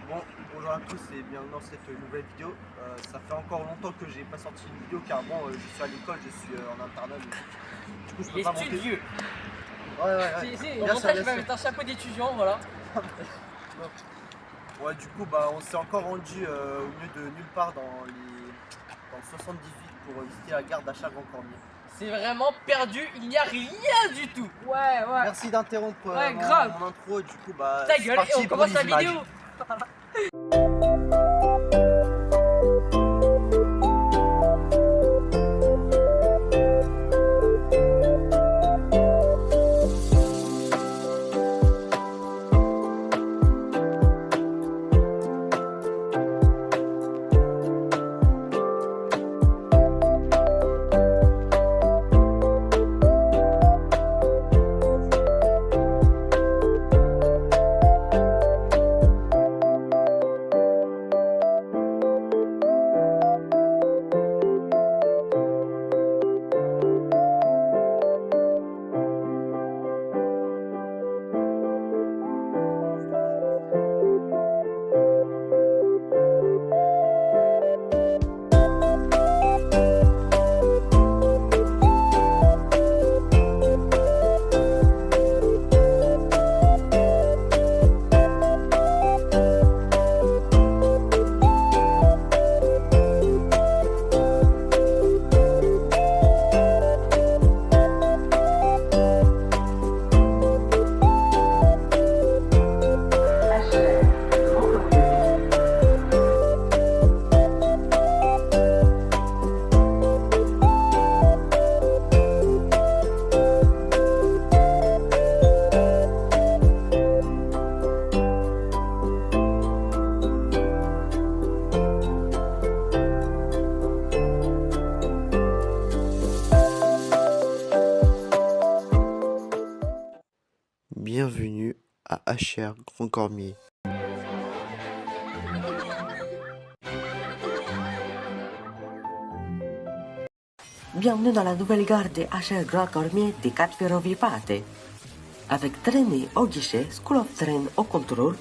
Bon, bonjour à tous et bienvenue dans cette nouvelle vidéo. Ça fait encore longtemps que j'ai pas sorti une vidéo car bon, je suis à l'école, je suis en internat. Du coup, je peux Les pas monter. studieux. Ouais. Au montage, je vais mettre un chapeau d'étudiant, voilà. Ouais, du coup, bah, on s'est encore rendu au milieu de nulle part dans le 78 pour visiter la gare d'Achats Grand Cormier. C'est vraiment perdu, il n'y a rien du tout. Ouais. Merci d'interrompre grave. mon intro. Du coup, bah, Ta c'est gueule, parti et on pour commence les la images. vidéo. Bienvenue à HR Grand Cormier. Bienvenue dans la nouvelle gare de HR Grand Cormier des 4 ferrovies pâtées. Avec traînée au guichet, School of Train au contrôle,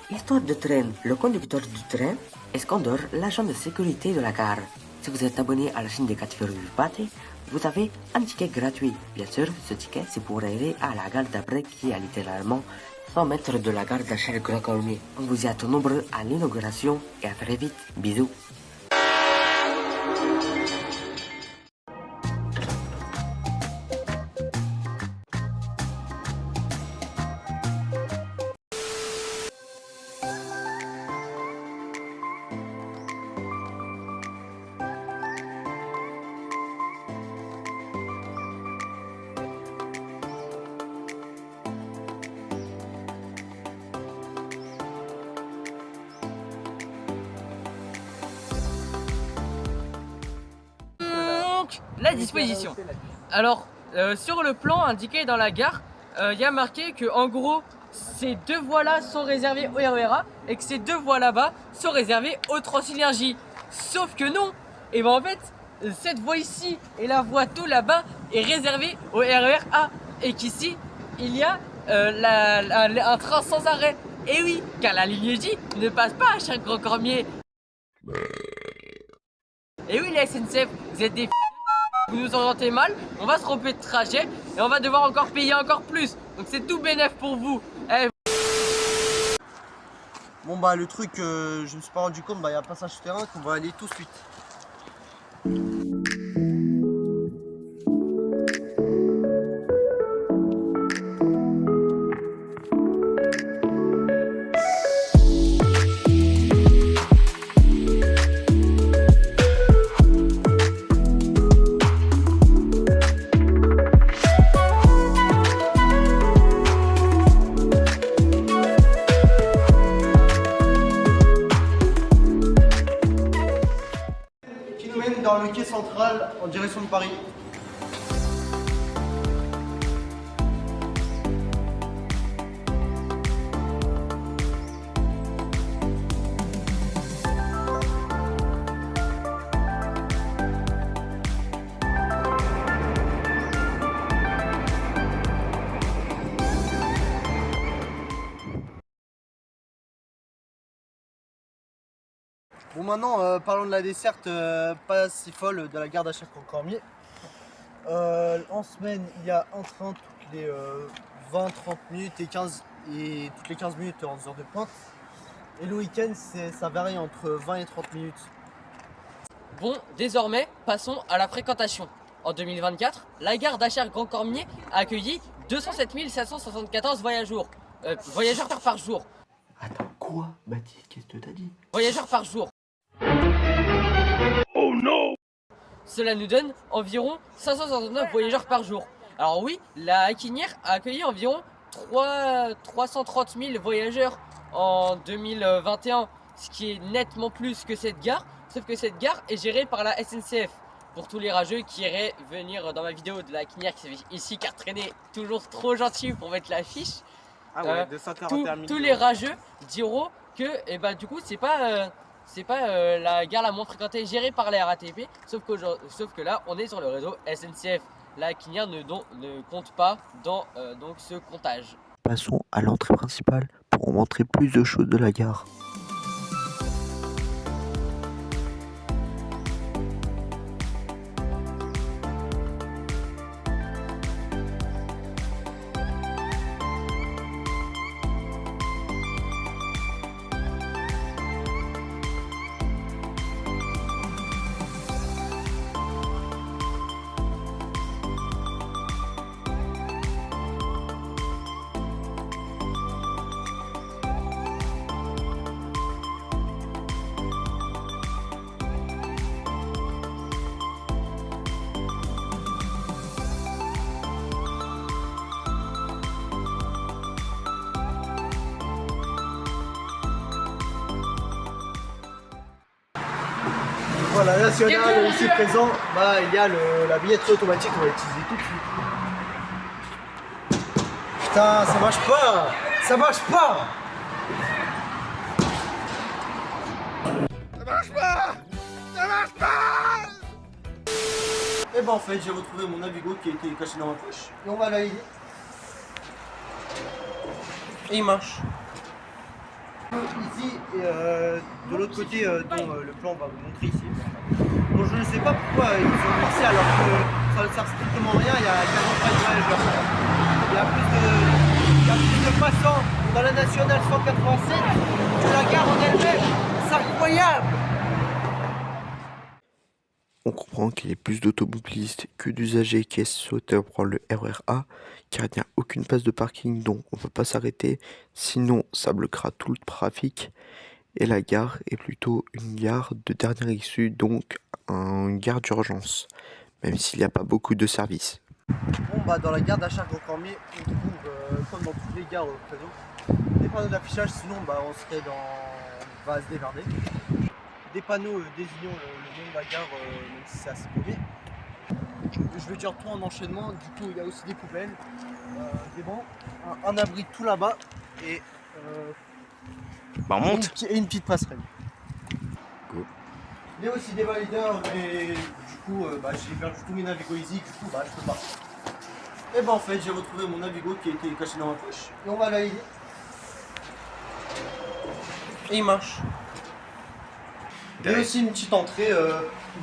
histoire de train, le conducteur du train et Scandor, l'agent de sécurité de la gare. Si vous êtes abonné à la chaîne des 4 ferrovies pâtées, vous avez un ticket gratuit. Bien sûr, ce ticket c'est pour aller à la gare d'après qui est littéralement 100 mètres de la gare d'HR Grand Cormier. On vous y attend nombreux à l'inauguration et à très vite. Bisous. Donc, la disposition. Alors, sur le plan indiqué dans la gare, il y a marqué que en gros, ces deux voies-là sont réservées au RER A et que ces deux voies là-bas sont réservées au Transynergie. Sauf que non. Et ben en fait, cette voie ici et la voie tout là-bas est réservée au RER A et qu'ici il y a un train sans arrêt. Et oui, car la ligne J ne passe pas à chaque Grand Cormier. Et oui, la SNCF, vous êtes des vous nous orientez mal, on va se tromper de trajet et on va devoir encore payer encore plus. Donc c'est tout bénef pour vous. Bon, bah, le truc, je me suis pas rendu compte, bah, il y a un passage souterrain qu'on va aller tout de suite. Qui nous mène dans le quai central en direction de Paris. Bon maintenant parlons de la desserte pas si folle de la gare d'Achères-Grand-Cormier. En semaine il y a un train toutes les 20-30 minutes et toutes les 15 minutes en heures de pointe. Et le week-end ça varie entre 20 et 30 minutes. Bon, désormais, passons à la fréquentation. En 2024, la gare d'Achères-Grand-Cormier a accueilli 207 774 voyageurs par jour. Attends, quoi? Baptiste, qu'est-ce que t'as dit? Voyageurs par jour. Oh non! Cela nous donne environ 569 voyageurs par jour. Alors oui, la Aquinière a accueilli environ 330 000 voyageurs en 2021, ce qui est nettement plus que cette gare, sauf que cette gare est gérée par la SNCF. Pour tous les rageux qui iraient venir dans ma vidéo de la Aquinière qui s'est ici, qui a traîné toujours trop gentil pour mettre l'affiche, tous les rageux diront que du coup c'est pas la gare la moins fréquentée gérée par la RATP, sauf que là on est sur le réseau SNCF. La Aquinière ne compte pas dans donc ce comptage. Passons à l'entrée principale pour montrer plus de choses de la gare. Voilà, national ici présent, il y a la billetterie automatique qu'on va utiliser tout de suite. Putain, ça marche pas! Ça marche pas! Et en fait j'ai retrouvé mon Navigo qui a été caché dans ma poche. Et on va l'aider. Et il marche. Ici et de l'autre côté dont le plan va vous montrer ici. Donc je ne sais pas pourquoi ils ont lancé alors que ça ne sert strictement à rien, il y a quasiment pas de voyageurs. Il y a plus de passants dans la nationale 187 que la gare en elle-même. C'est incroyable! On comprend qu'il y a plus d'automobilistes que d'usagers qui souhaitent prendre le RER A, car il n'y a aucune place de parking, donc on ne peut pas s'arrêter, sinon ça bloquera tout le trafic. Et la gare est plutôt une gare de dernière issue, donc une gare d'urgence, même s'il n'y a pas beaucoup de services. Bon dans la gare d'Achères-Grand-Cormier, on trouve, comme dans toutes les gares présentes, des panneaux d'affichage, sinon on serait on va se démerder. Des panneaux désignant le nom de la gare, même si c'est assez paumé. Je vais dire tout en enchaînement, du coup il y a aussi des poubelles, des bancs, un abri tout là-bas et on monte. une petite passerelle. Go. Il y a aussi des valideurs, mais du coup j'ai perdu tous mes Navigo ici, du coup je peux pas. Et en fait j'ai retrouvé mon Navigo qui a été caché dans ma poche et on va l'aider. Et il marche. Il y a aussi une petite entrée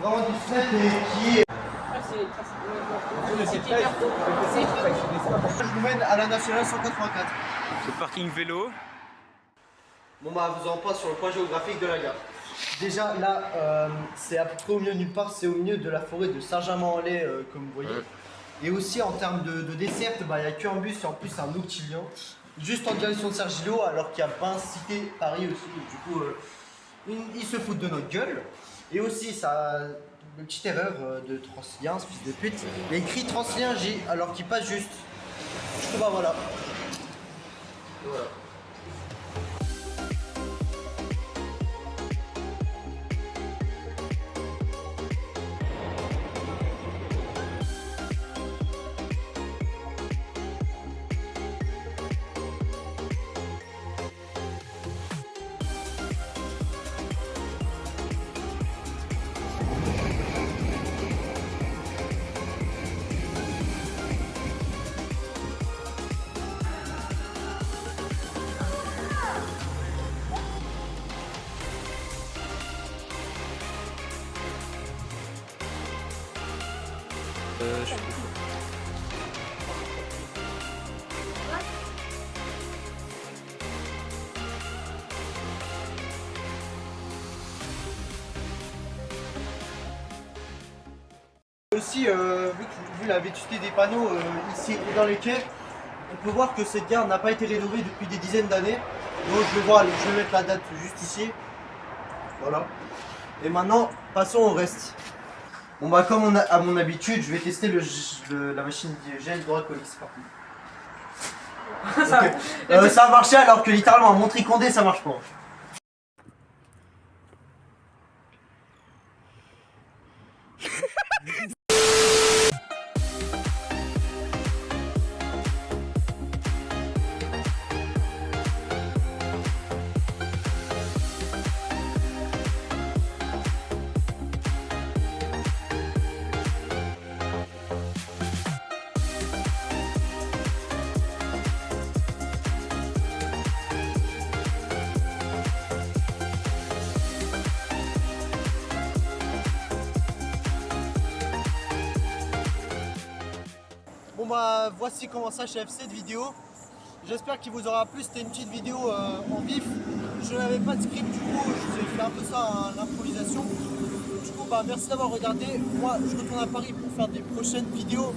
vraiment discrète et qui est... Je vous mène à la nationale 184. Le parking vélo. Bon vous en pas sur le point géographique de la gare. Déjà là, c'est à peu près au milieu de nulle part, c'est au milieu de la forêt de Saint-Germain-en-Laye comme vous voyez. Et aussi en termes de desserte, il n'y a qu'un bus et en plus un Octilien. Juste en direction de Sergilo alors qu'il y a Bain, Cité, Paris aussi. Du coup, ils se foutent de notre gueule. Et aussi, ça, une petite erreur de Transilien, ce fils de pute. Il y a écrit Transilien J alors qu'il passe juste. Du coup, voilà. Et voilà. Aussi, vu la vétusté des panneaux ici et dans les quais, on peut voir que cette gare n'a pas été rénovée depuis des dizaines d'années. Donc je vais voir, je vais mettre la date juste ici. Voilà. Et maintenant, passons au reste. Bon bah comme on a, à mon habitude, je vais tester la machine de gel Dracolis. Ça a marché alors que littéralement à Montricondé ça marche pas. Bon bah voici comment s'achève cette vidéo. J'espère qu'il vous aura plu, c'était une petite vidéo en vif. Je n'avais pas de script du coup, je vous ai fait un peu ça à l'improvisation. Du coup bah merci d'avoir regardé. Moi je retourne à Paris pour faire des prochaines vidéos.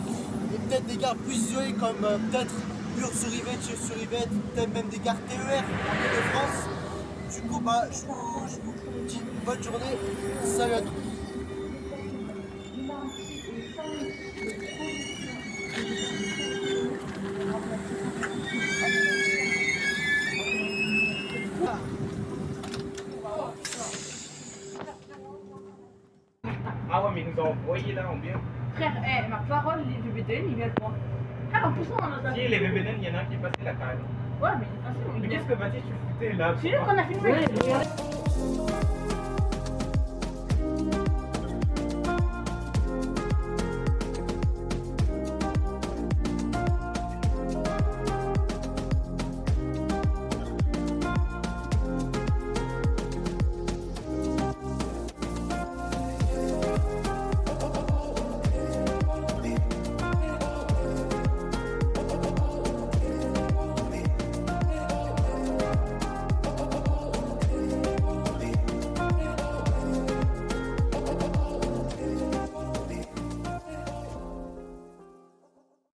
Et peut-être des gares plus isolées comme peut-être Bure-sur-Yvette, Chef-sur-Yvette, peut-être même des gares TER en Ile-de-France. Du coup bah je vous dis bonne journée, salut à tous. Ah ouais, mais ils nous ont envoyé là en bien. Frère, ma parole, les VBDN, ils viennent pas. Frère, en plus, on en a Si, les VBN, il y en a un qui est passé la carrière. Ouais, mais il est passé, Mais qu'est-ce que Baptiste, tu foutais là? C'est lui qu'on a filmé.